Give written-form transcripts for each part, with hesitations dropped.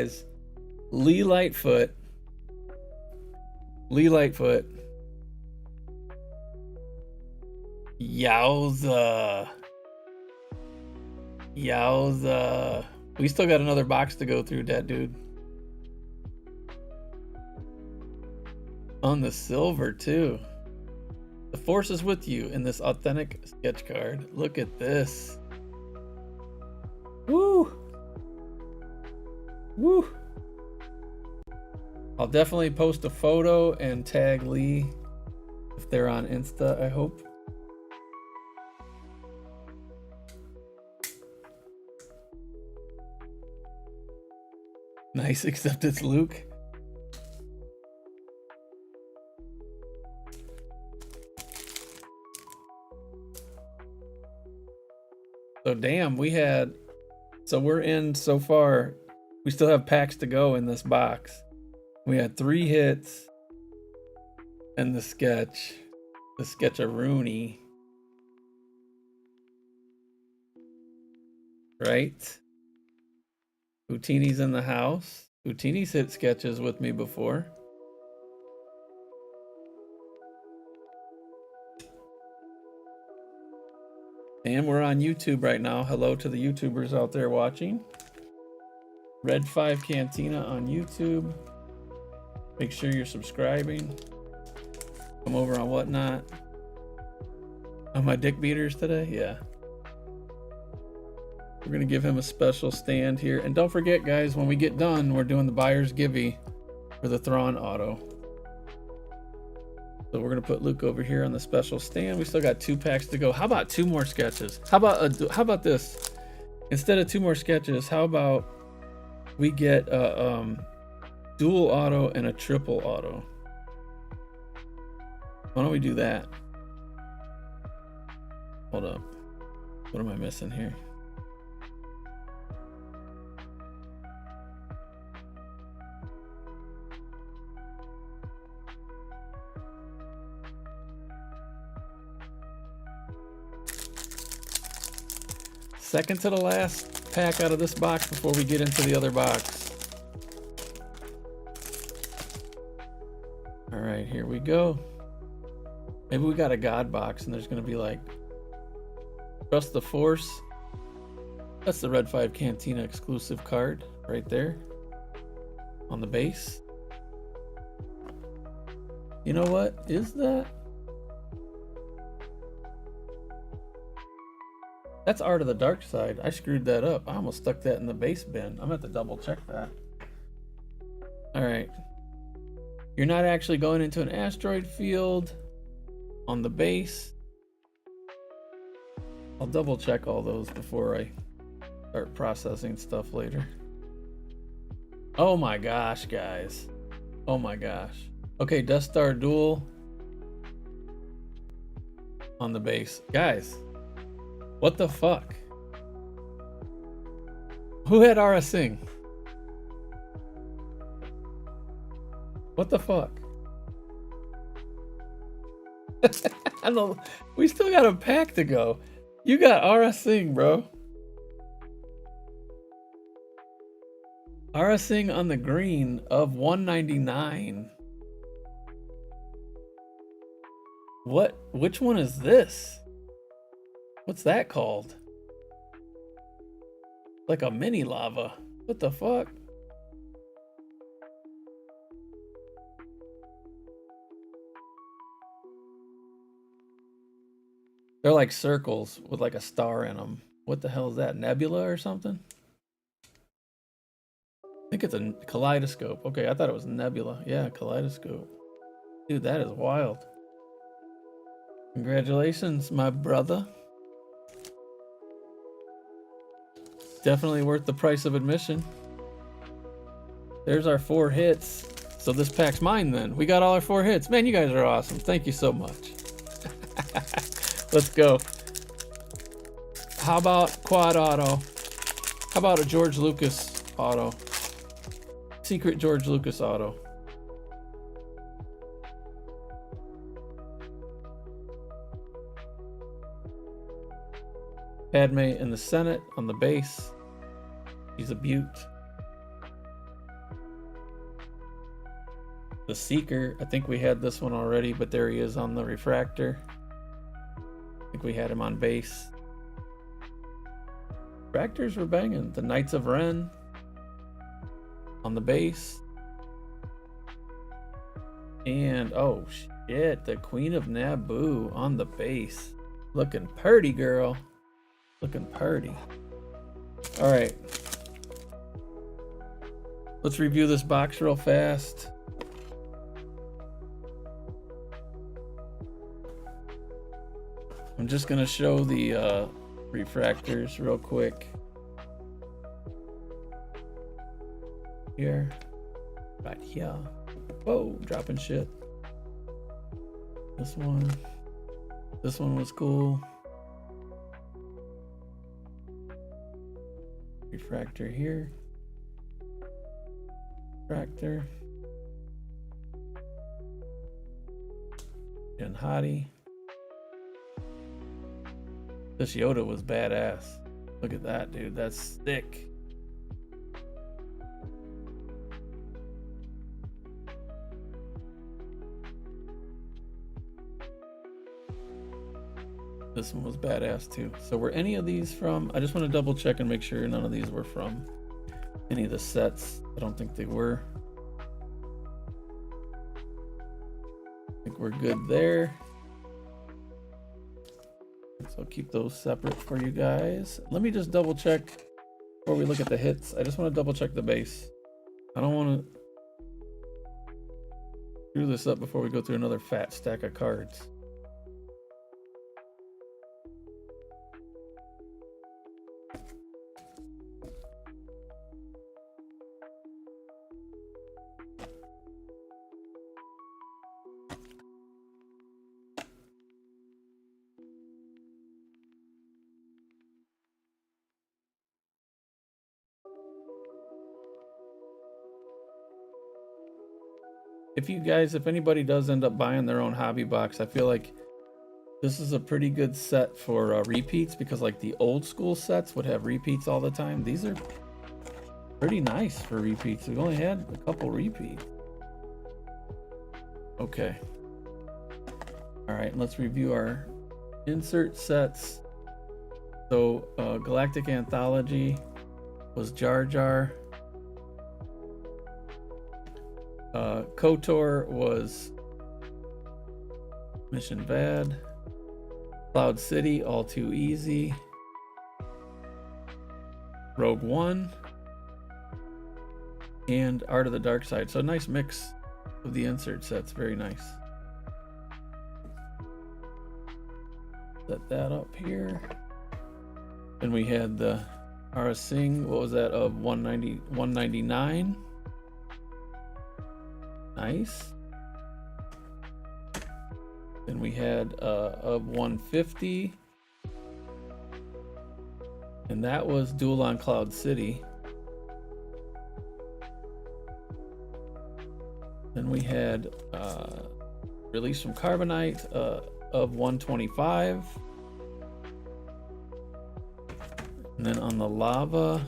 guys. Lee Lightfoot. Lee Lightfoot. Yowza. Yowza. We still got another box to go through, that dude. On the silver, too. The force is with you in this authentic sketch card. Look at this. Woo! Woo! I'll definitely post a photo and tag Lee if they're on Insta, I hope. Nice, except it's Luke. So damn, so we're in so far. We still have packs to go in this box. We had 3 hits and the sketch of Rooney. Right? Houtini's in the house. Houtini's hit sketches with me before. And we're on YouTube right now. Hello to the YouTubers out there watching. Red 5 Cantina on YouTube. Make sure you're subscribing. Come over on Whatnot. On my dick beaters today? Yeah. We're going to give him a special stand here. And don't forget, guys, when we get done, we're doing the buyer's givey for the Thrawn auto. So we're going to put Luke over here on the special stand. We still got 2 packs to go. How about 2 more sketches? How about this? Instead of 2 more sketches, how about we get a dual auto and a triple auto? Why don't we do that? Hold up. What am I missing here? Second to the last pack out of this box before we get into the other box. All right, here we go. Maybe we got a God box and there's going to be like, Trust the Force. That's the Red 5 Cantina exclusive card right there on the base. You know what is that? That's Art of the Dark Side. I screwed that up. I almost stuck that in the base bin. I'm gonna have to double check that. All right. You're not actually going into an asteroid field on the base. I'll double check all those before I start processing stuff later. Oh my gosh, guys. Oh my gosh. Okay, Death Star Duel on the base. Guys, what the fuck? Who had Aura Singh? What the fuck? I know we still got a pack to go. You got Aura Singh, bro. Aura Singh on the green of 199. What? Which one is this? What's that called? Like a mini lava. What the fuck? They're like circles with like a star in them. What the hell is that? Nebula or something? I think it's a kaleidoscope. Okay, I thought it was nebula. Yeah, kaleidoscope. Dude, that is wild. Congratulations, my brother. Definitely worth the price of admission. There's our 4 hits. So this pack's mine then. We got all our 4 hits. Man, you guys are awesome. Thank you so much. Let's go. How about quad auto? How about a George Lucas auto? Secret George Lucas auto. Padme in the Senate on the base. He's a beaut. The Seeker, I think we had this one already, but there he is on the refractor. I think we had him on base. Refractors were banging. The Knights of Ren on the base. And, oh shit, the Queen of Naboo on the base. Looking purty, girl. Looking purty. All right. Let's review this box real fast. I'm just gonna show the refractors real quick. Here. Right here. Whoa, dropping shit. This one. This one was cool. Refractor here. Refractor. And Hottie. This Yoda was badass. Look at that, dude. That's thick. This one was badass too. So were any of these from, I just want to double check and make sure none of these were from any of the sets. I don't think they were. I think we're good there. So I'll keep those separate for you guys. Let me just double check before we look at the hits. I just want to double check the base. I don't want to screw this up before we go through another fat stack of cards. If anybody does end up buying their own hobby box, I feel like this is a pretty good set for repeats, because like the old school sets would have repeats all the time. These are pretty nice for repeats. We've only had a couple repeats. Okay. All right, let's review our insert sets. So Galactic Anthology was Jar Jar. KOTOR was Mission Vad. Cloud City, All Too Easy. Rogue One. And Art of the Dark Side. So a nice mix of the insert sets. Very nice. Set that up here. Then we had the Aurra Sing, what was that, of 199. Nice. Then we had of 150, and that was Duel on Cloud City. Then we had Release from Carbonite of 125. And then on the Lava,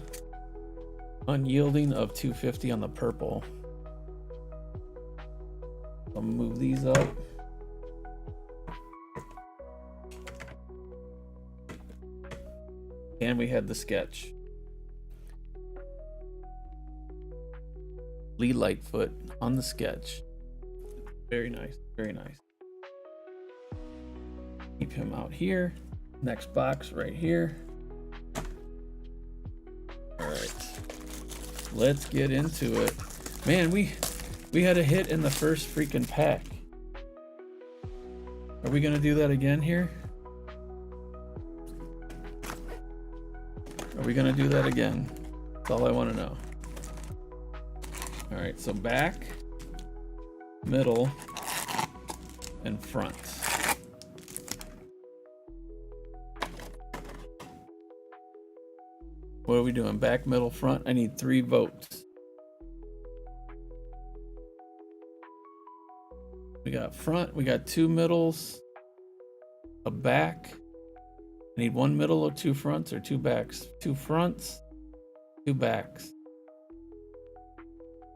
Unyielding of 250 on the purple. I'll move these up. And we had the sketch. Lee Lightfoot on the sketch. Very nice, very nice. Keep him out here. Next box right here. All right, let's get into it. Man, we had a hit in the first freaking pack. Are we gonna do that again here? Are we gonna do that again? That's all I want to know. All right, so back, middle, and front. What are we doing? Back, middle, front? I need 3 votes. We got front, we got 2 middles, a back. I need 1 middle or 2 fronts or 2 backs. 2 fronts, 2 backs.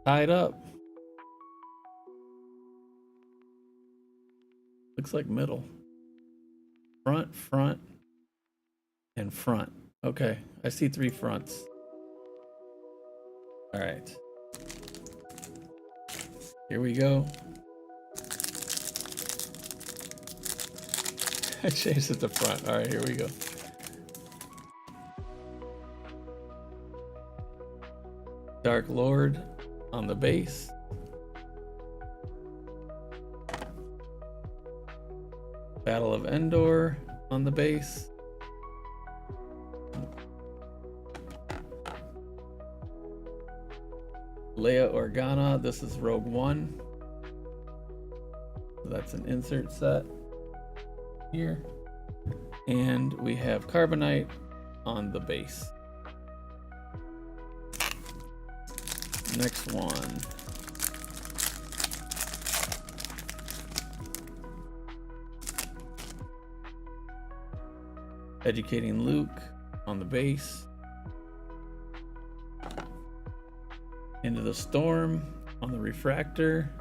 Tied up. Looks like middle. Front, front, and front. Okay, I see 3 fronts. All right. Here we go. I changed it to front. All right, here we go. Dark Lord on the base. Battle of Endor on the base. Leia Organa, this is Rogue One. So that's an insert set here. And we have Carbonite on the base. Next one. Educating Luke on the base. Into the Storm on the refractor.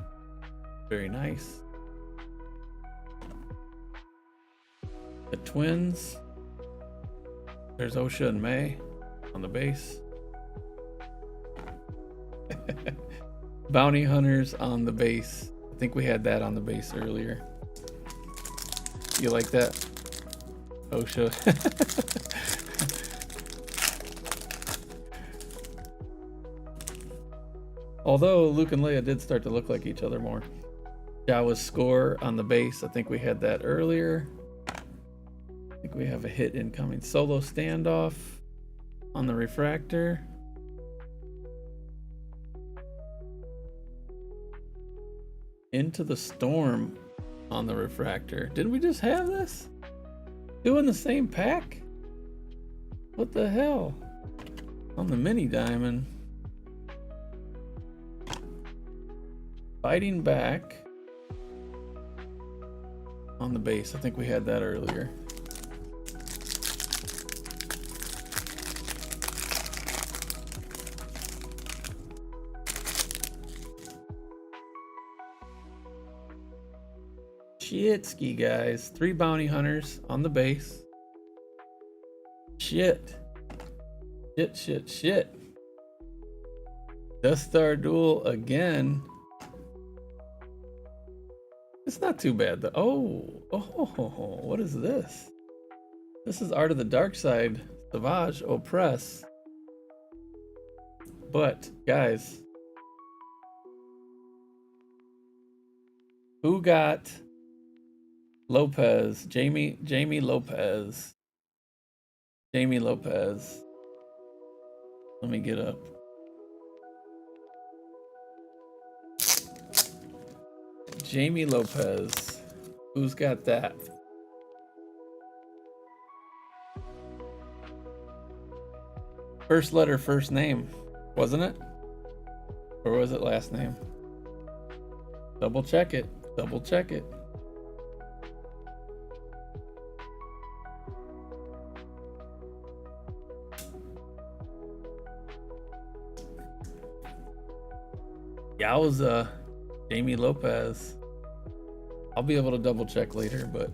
Very nice. The twins. There's Osha and May on the base. Bounty Hunters on the base. I think we had that on the base earlier. You like that, Osha? Although Luke and Leia did start to look like each other more. Jawa's Score on the base. I think we had that earlier. I think we have a hit incoming. Solo Standoff on the refractor. Into the Storm on the refractor. Didn't we just have this? Two in the same pack? What the hell? On the mini diamond. Fighting Back on the base. I think we had that earlier. Shitski, guys. 3 Bounty Hunters on the base. Shit. Shit. Death Star Duel again. It's not too bad though. Oh, what is this? This is Art of the Dark Side, Savage Opress. But guys, who got Lopez? Jamie Lopez. Jamie Lopez. Let me get up. Jamie Lopez. Who's got that? First letter, first name, wasn't it? Or was it last name? Double check it. Double check it. Yowza. Jamie Lopez. I'll be able to double check later, but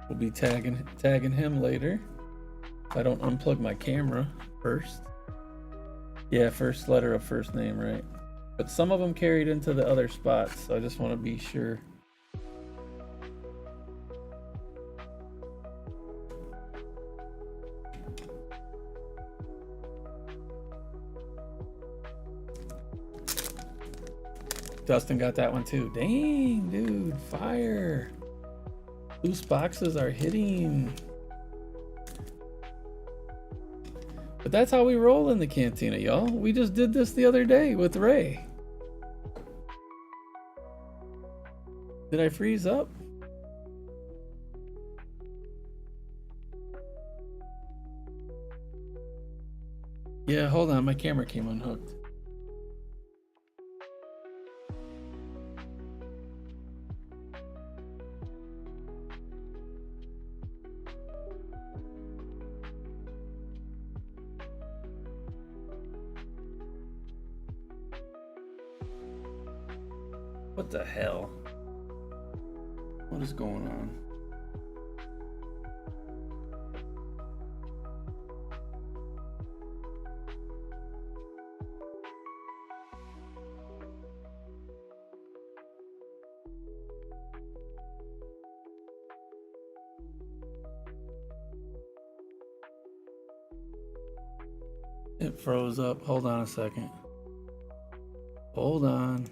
we'll be tagging him later. If I don't unplug my camera first. Yeah, first letter of first name, right? But some of them carried into the other spots, so I just want to be sure. Dustin got that one too. Dang, dude, fire. Loose boxes are hitting. But that's how we roll in the cantina, y'all. We just did this the other day with Ray. Did I freeze up? Yeah, hold on. My camera came unhooked. What the hell? What is going on? It froze up. Hold on a second. Hold on.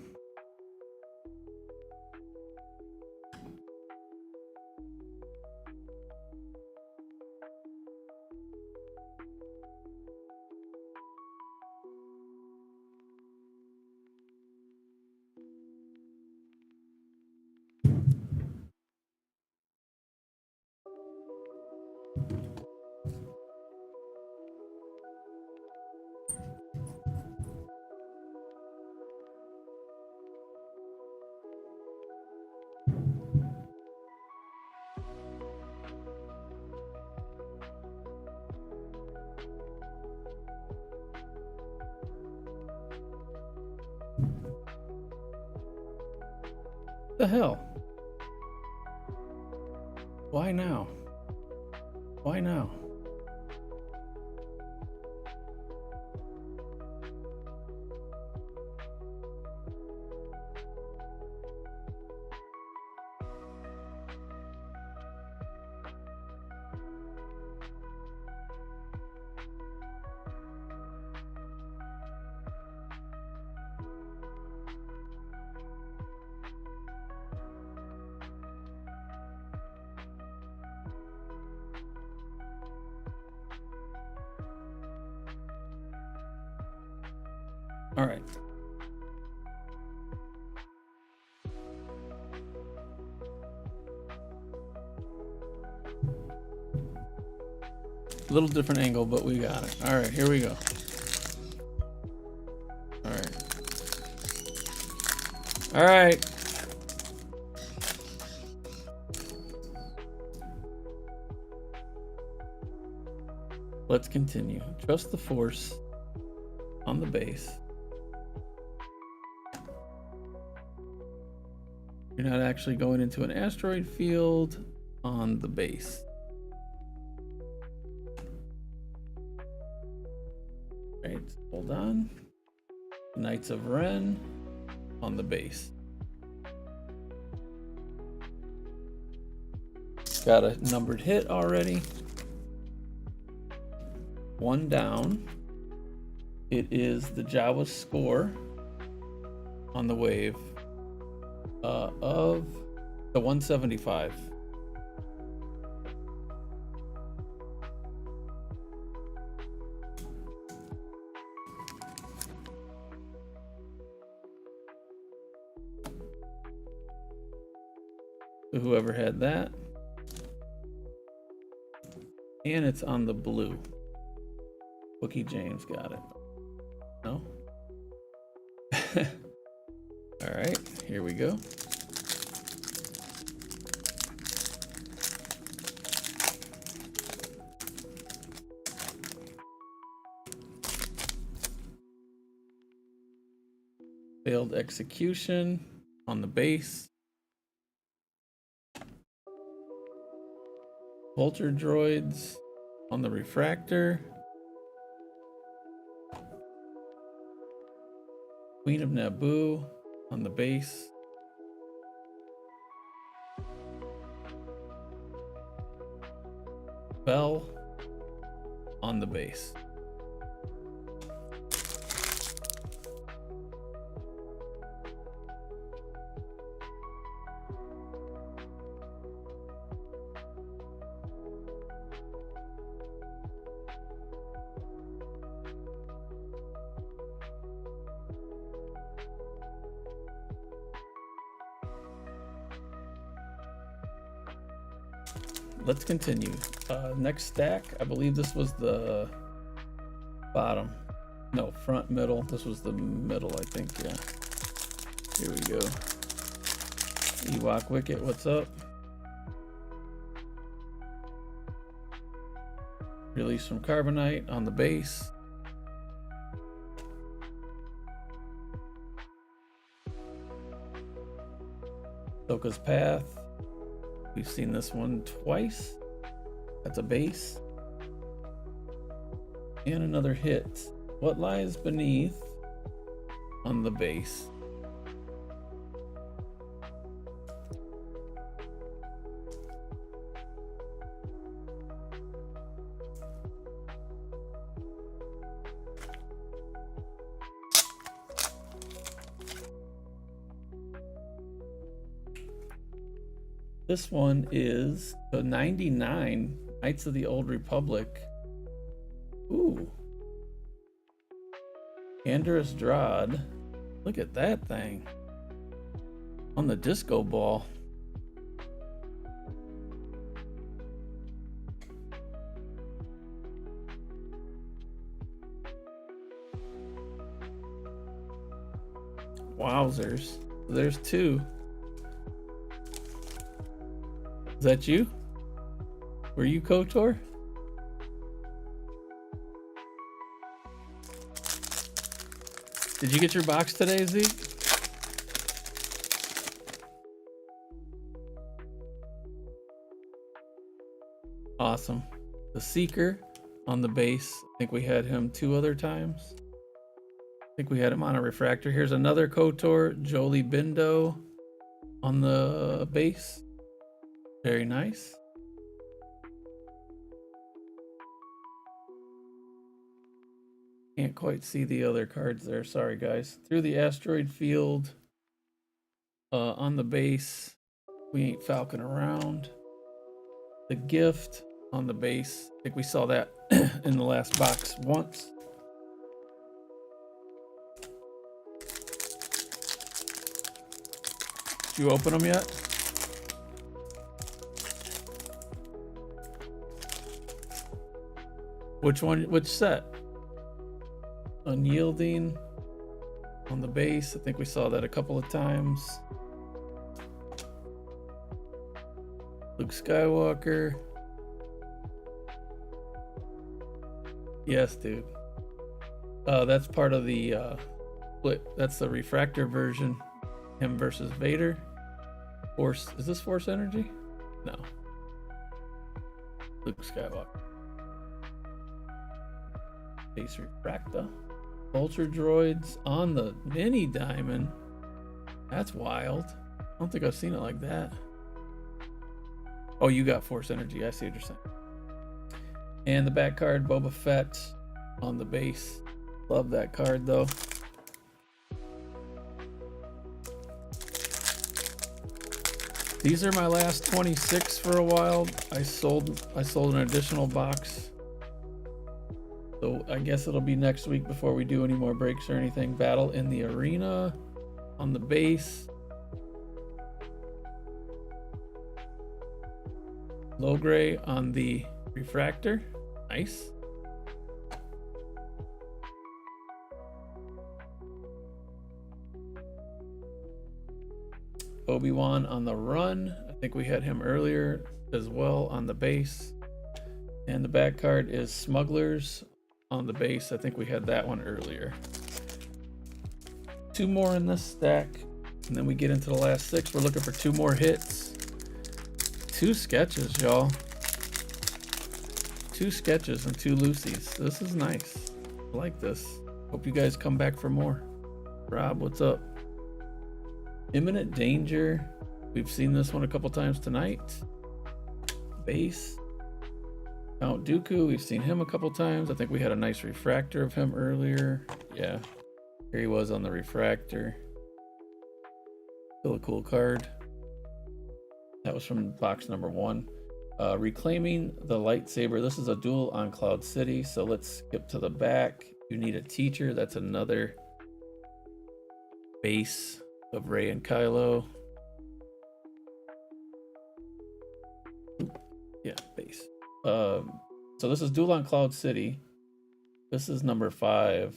The hell? Why now? Why now? All right. A little different angle, but we got it. All right, here we go. All right. All right. Let's continue. Trust the force on the base. You're not actually going into an asteroid field on the base. Right, hold on. Knights of Ren on the base. Got a numbered hit already. One down. It is the Jawa score on the wave of the 175. So whoever had that. And it's on the blue. Bookie James got it. No? All right, here we go. Failed execution on the base. Vulture droids on the refractor. Queen of Naboo on the base. Bell on the base. Let's continue. Next stack, I believe this was the bottom. No, front, middle. This was the middle, I think, yeah. Here we go. Ewok Wicket, what's up? Release from Carbonite on the base. Soka's Path. We've seen this one twice. That's a base. And another hit. What lies beneath on the base? This one is the 99 Knights of the Old Republic. Ooh. Andrus Drod. Look at that thing. On the disco ball. Wowzers. There's two. Is that you? Were you KOTOR? Did you get your box today, Zeke? Awesome. The Seeker on the base. I think we had him 2 other times. I think we had him on a refractor. Here's another KOTOR, Jolie Bindo on the base. Very nice. Can't quite see the other cards there. Sorry, guys. Through the Asteroid Field on the base. We ain't falcon around. The Gift on the base. I think we saw that in the last box once. Did you open them yet? Which one? Which set? Unyielding on the base. I think we saw that a couple of times. Luke Skywalker. Yes, dude. That's part of the split. That's the refractor version. Him versus Vader. Force. Is this Force Energy? No. Luke Skywalker. Base refractor. Vulture droids on the mini diamond. That's wild. I don't think I've seen it like that. Oh, you got Force Energy. I see what you're saying. And the back card, Boba Fett on the base. Love that card though. These are my last 26 for a while. I sold an additional box. So I guess it'll be next week before we do any more breaks or anything. Battle in the Arena on the base. Low gray on the refractor. Nice. Obi-Wan on the run. I think we had him earlier as well on the base. And the back card is Smugglers on the base. I think we had that one earlier. 2 more in this stack. And then we get into the last 6. We're looking for 2 more hits. 2 sketches, y'all. 2 sketches and 2 Lucy's. This is nice. I like this. Hope you guys come back for more. Rob, what's up? Imminent Danger. We've seen this one a couple times tonight. Base. Count Dooku. We've seen him a couple times. I think we had a nice refractor of him earlier. Yeah. Here he was on the refractor. Still a cool card. That was from box number 1. Reclaiming the Lightsaber. This is a duel on Cloud City. So let's skip to the back. You need a teacher. That's another base of Rey and Kylo. Yeah, base. So this is Duel on Cloud City. This is number 5.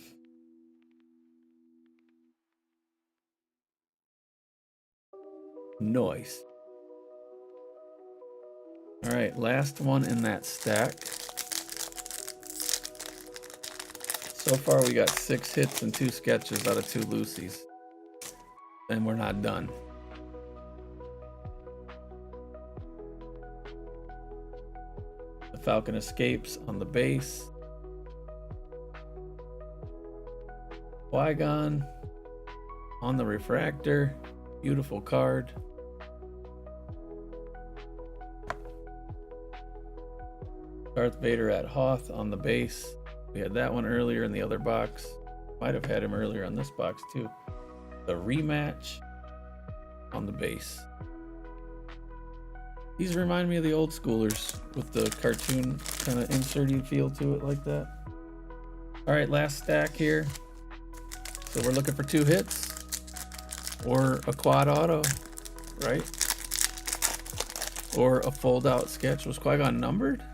Nice. All right, last one in that stack. So far we got 6 hits and 2 sketches out of 2 Lucy's. And we're not done. Falcon Escapes on the base. Qui-Gon on the refractor. Beautiful card. Darth Vader at Hoth on the base. We had that one earlier in the other box. Might have had him earlier on this box too. The rematch on the base. These remind me of the old schoolers with the cartoon kind of inserty feel to it like that. All right, last stack here. So we're looking for 2 hits or a quad auto, right? Or a fold out sketch. Was Qui-Gon numbered?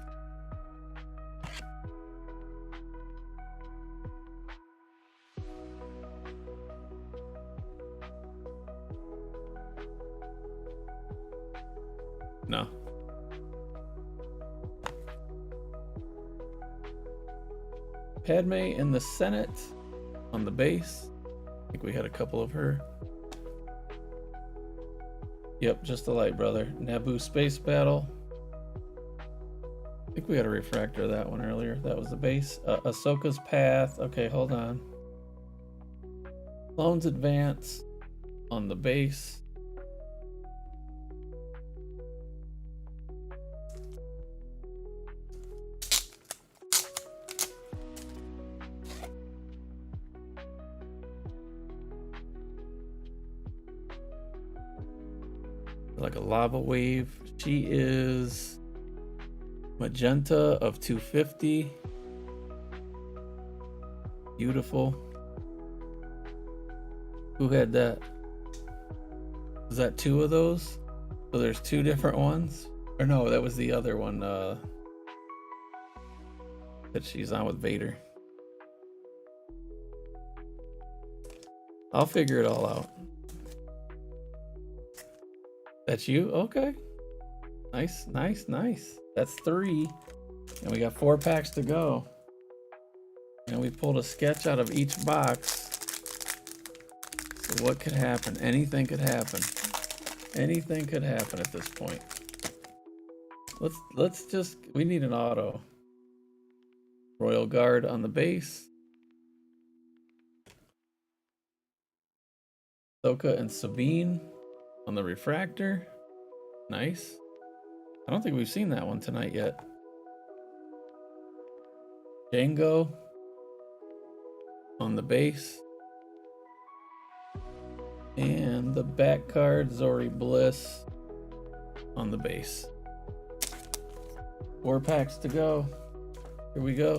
No. Padme in the Senate on the base. I think we had a couple of her. Yep, just the light, brother. Naboo Space Battle. I think we had a refractor of that one earlier. That was the base. Ahsoka's Path. Okay, hold on. Clones Advance on the base. Like a lava wave. She is magenta of 250. Beautiful. Who had that? Was that 2 of those? So there's 2 different ones? Or no, that was the other one that she's on with Vader. I'll figure it all out. That's you? Okay. Nice, nice, nice. That's 3. And we got 4 packs to go. And we pulled a sketch out of each box. So what could happen? Anything could happen. Anything could happen at this point. Let's just, we need an auto. Royal Guard on the base. Ahsoka and Sabine on the refractor. Nice. I don't think we've seen that one tonight yet. Jango on the base. And the back card, Zori Bliss on the base. 4 packs to go. Here we go.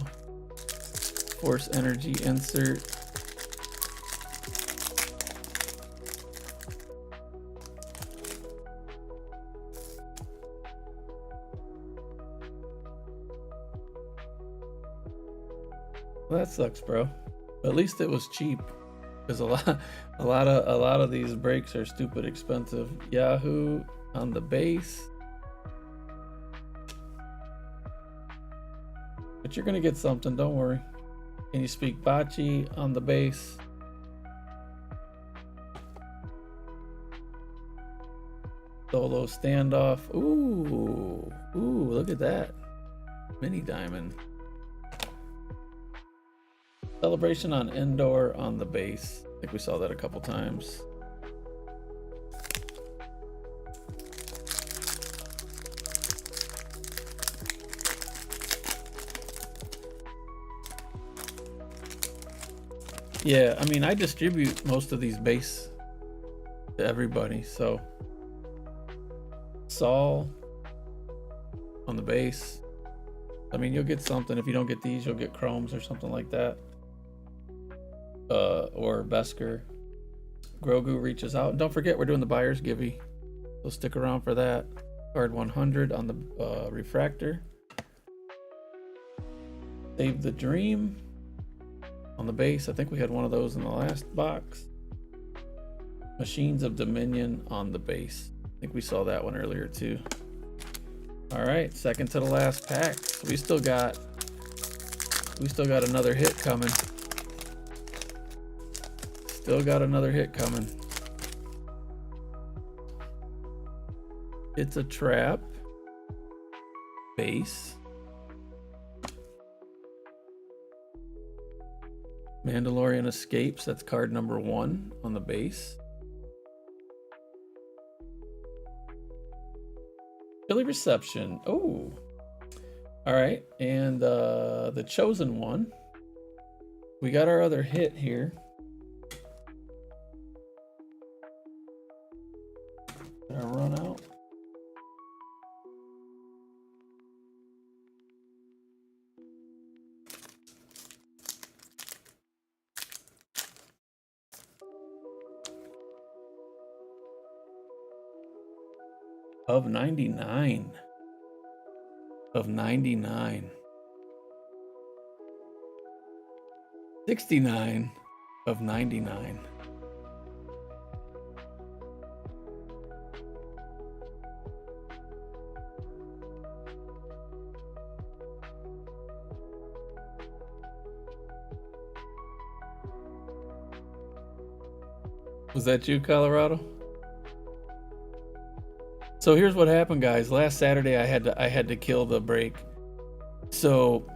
Force Energy insert. Well, that sucks, bro. But at least it was cheap, because a lot of these breaks are stupid expensive. Yahoo on the base, but you're gonna get something. Don't worry. Can you speak Bachi on the base? Solo Standoff. Ooh, look at that. Mini Diamond. Celebration on Endor on the base. I think we saw that a couple times. Yeah, I mean, I distribute most of these base to everybody, so Saul on the base. I mean, you'll get something. If you don't get these, you'll get Chromes or something like that. Or Beskar. Grogu reaches out. And don't forget, we're doing the buyer's givey, so stick around for that. Card 100 on the refractor. Save the Dream on the base. I think we had one of those in the last box. Machines of Dominion on the base. I think we saw that one earlier too. All right, second to the last pack. So we still got another hit coming. Still got another hit coming. It's a trap. Base. Mandalorian Escapes, that's card number 1 on the base. Chilly Reception. Oh. All right. And the Chosen One. We got our other hit here. Did I run out? Of 99. Of 99. 69 of 99. Was that you, Colorado? So here's what happened, guys. Last Saturday I had to kill the break. So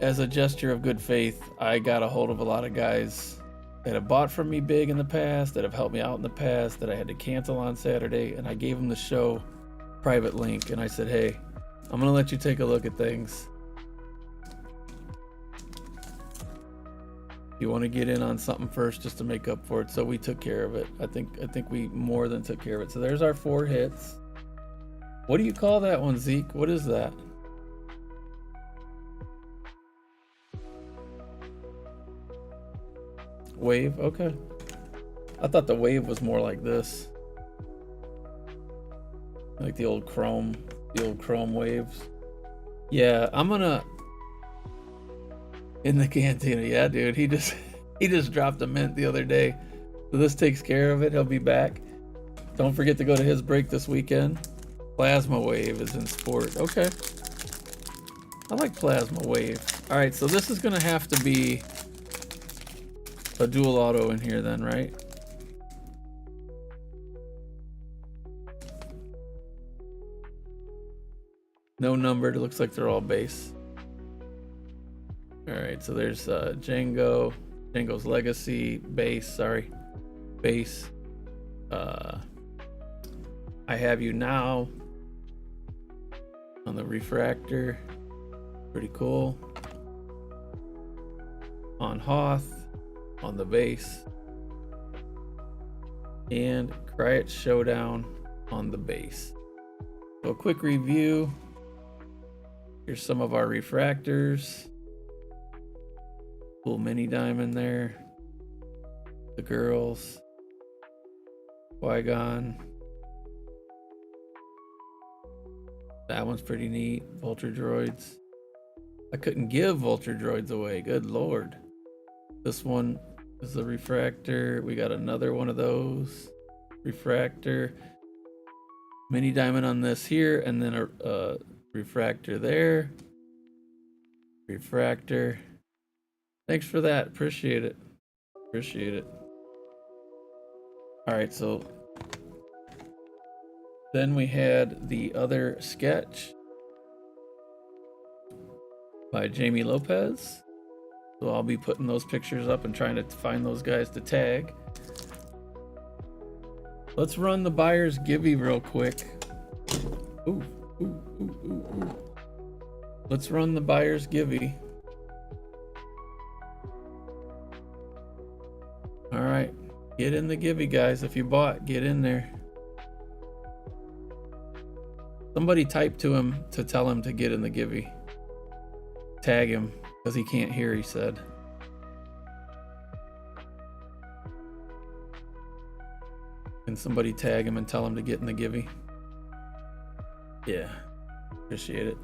as a gesture of good faith, I got a hold of a lot of guys that have bought from me big in the past, that have helped me out in the past, that I had to cancel on Saturday, and I gave them the show private link, and I said, hey, I'm gonna let you take a look at things. You want to get in on something first just to make up for it. So we took care of it. I think we more than took care of it. So there's our 4 hits. What do you call that one, Zeke? What is that? Wave? Okay. I thought the wave was more like this. Like the old chrome waves. Yeah, I'm gonna... In the cantina, yeah, dude. He just dropped a mint the other day. So this takes care of it. He'll be back. Don't forget to go to his break this weekend. Plasma Wave is in sport. Okay. I like Plasma Wave. Alright, so this is gonna have to be a dual auto in here then, right? No numbered. It looks like they're all base. Alright, so there's Django's Legacy, base. I Have You Now on the refractor. Pretty cool. On Hoth on the base. And Cryet Showdown on the base. So a quick review. Here's some of our refractors. Cool mini diamond there. The girls. Qui-Gon. That one's pretty neat. Vulture droids. I couldn't give vulture droids away. Good lord. This one is the refractor. We got another one of those. Refractor. Mini diamond on this here, and then a refractor there. Refractor. Thanks for that. Appreciate it. Appreciate it. Alright, so then we had the other sketch by Jamie Lopez. So I'll be putting those pictures up and trying to find those guys to tag. Let's run the buyer's givey real quick. Ooh. Let's run the buyer's givey. All right, get in the givey, guys. If you bought, get in there. Somebody type to him to tell him to get in the givey. Tag him, because he can't hear, he said. Can somebody tag him and tell him to get in the givey? Yeah, appreciate it.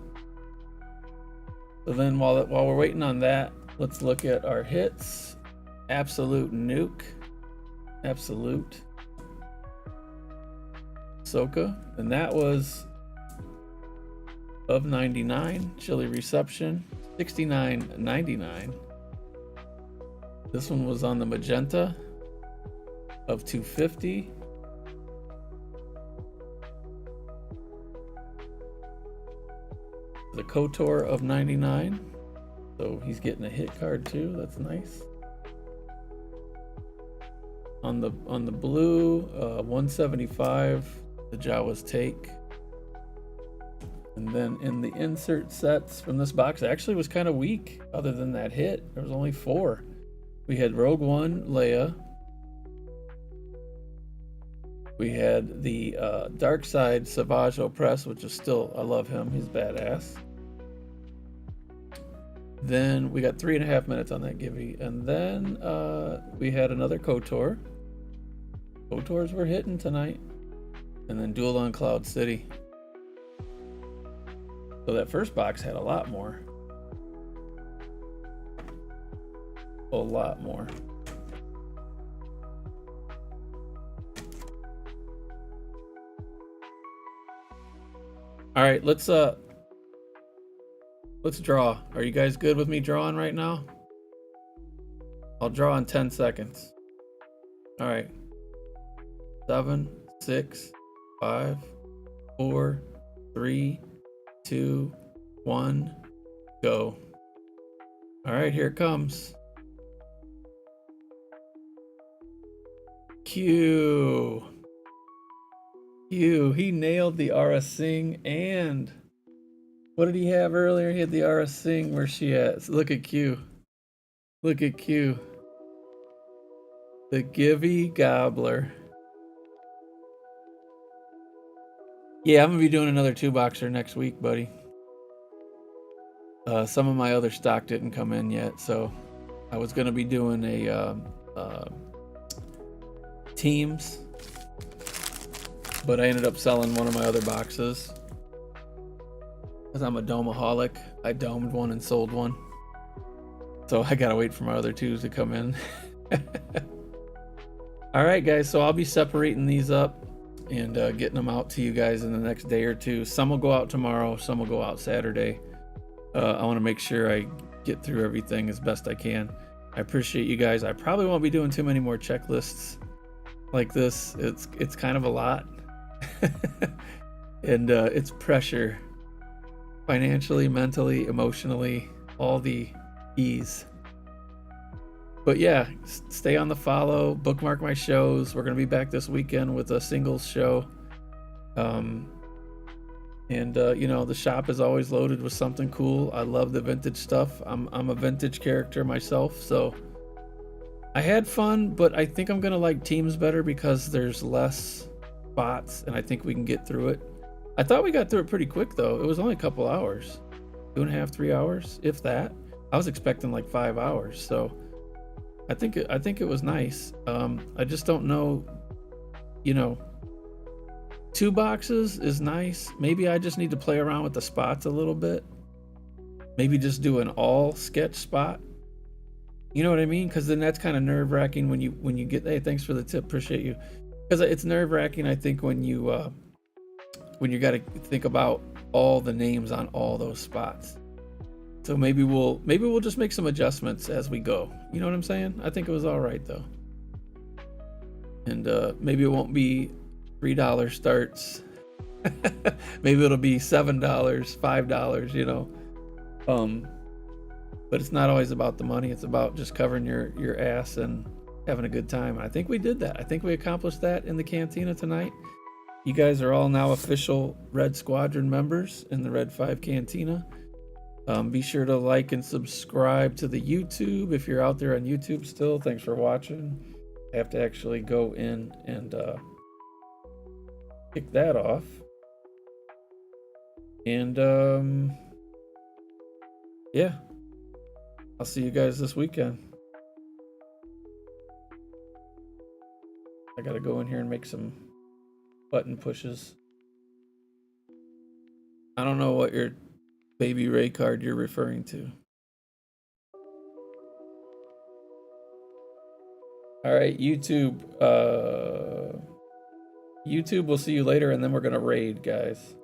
So then while we're waiting on that, let's look at our hits. Absolute Nuke. Absolute. Ahsoka. And that was of 99. Chilly Reception. 69.99. This one was on the magenta of 250. The KOTOR of 99. So he's getting a hit card too. That's nice. On the blue, 175, the Jawa's take. And then in the insert sets from this box, it actually was kind of weak other than that hit. There was only 4. We had Rogue One, Leia. We had the Dark Side Savage Opress, which is still, I love him. He's badass. Then we got 3.5 minutes on that Gibby. And then we had another KOTOR. KOTORs were hitting tonight. And then Duel on Cloud City. So that first box had a lot more. A lot more. All right, let's draw. Are you guys good with me drawing right now? I'll draw in 10 seconds. All right. 7, 6, 5, 4, 3, 2, 1, go. All right, here it comes. Q. He nailed the Aura Singh, and what did he have earlier? He had the Aura Singh. Where's she at? Look at Q. Look at Q. The Gibby Gobbler. Yeah, I'm gonna be doing another 2-boxer next week, buddy. Some of my other stock didn't come in yet, so I was gonna be doing a teams, but I ended up selling one of my other boxes because I'm a domaholic. I domed one and sold one, so I gotta wait for my other 2s to come in. All right, guys, so I'll be separating these up and getting them out to you guys in the next day or 2. Some will go out tomorrow, some will go out Saturday. I want to make sure I get through everything as best I can. I appreciate you guys. I probably won't be doing too many more checklists like this. It's kind of a lot. And it's pressure, financially, mentally, emotionally, all the E's. But yeah, stay on the follow, bookmark my shows. We're going to be back this weekend with a singles show. You know, the shop is always loaded with something cool. I love the vintage stuff. I'm a vintage character myself, so I had fun, but I think I'm going to like teams better because there's less spots, and I think we can get through it. I thought we got through it pretty quick, though. It was only a couple hours. 2.5, 3 hours, if that. I was expecting like 5 hours, so I think it was nice. I just don't know, you know, 2 boxes is nice. Maybe I just need to play around with the spots a little bit. Maybe just do an all sketch spot. You know what I mean? Because then that's kind of nerve-wracking when you get. Hey, thanks for the tip. Appreciate you. Because it's nerve-wracking, I think, when you got to think about all the names on all those spots. So maybe we'll just make some adjustments as we go. You know what I'm saying? I think it was all right though. And maybe it won't be $3 starts. Maybe it'll be $7, $5, you know. But it's not always about the money. It's about just covering your ass and having a good time. I think we did that. I think we accomplished that in the cantina tonight. You guys are all now official Red Squadron members in the Red 5 Cantina. Be sure to like and subscribe to the YouTube if you're out there on YouTube still. Thanks for watching. I have to actually go in and kick that off. And yeah, I'll see you guys this weekend. I gotta go in here and make some button pushes. I don't know what your Baby Ray card you're referring to. All right, YouTube. YouTube, we'll see you later, and then we're gonna raid, guys.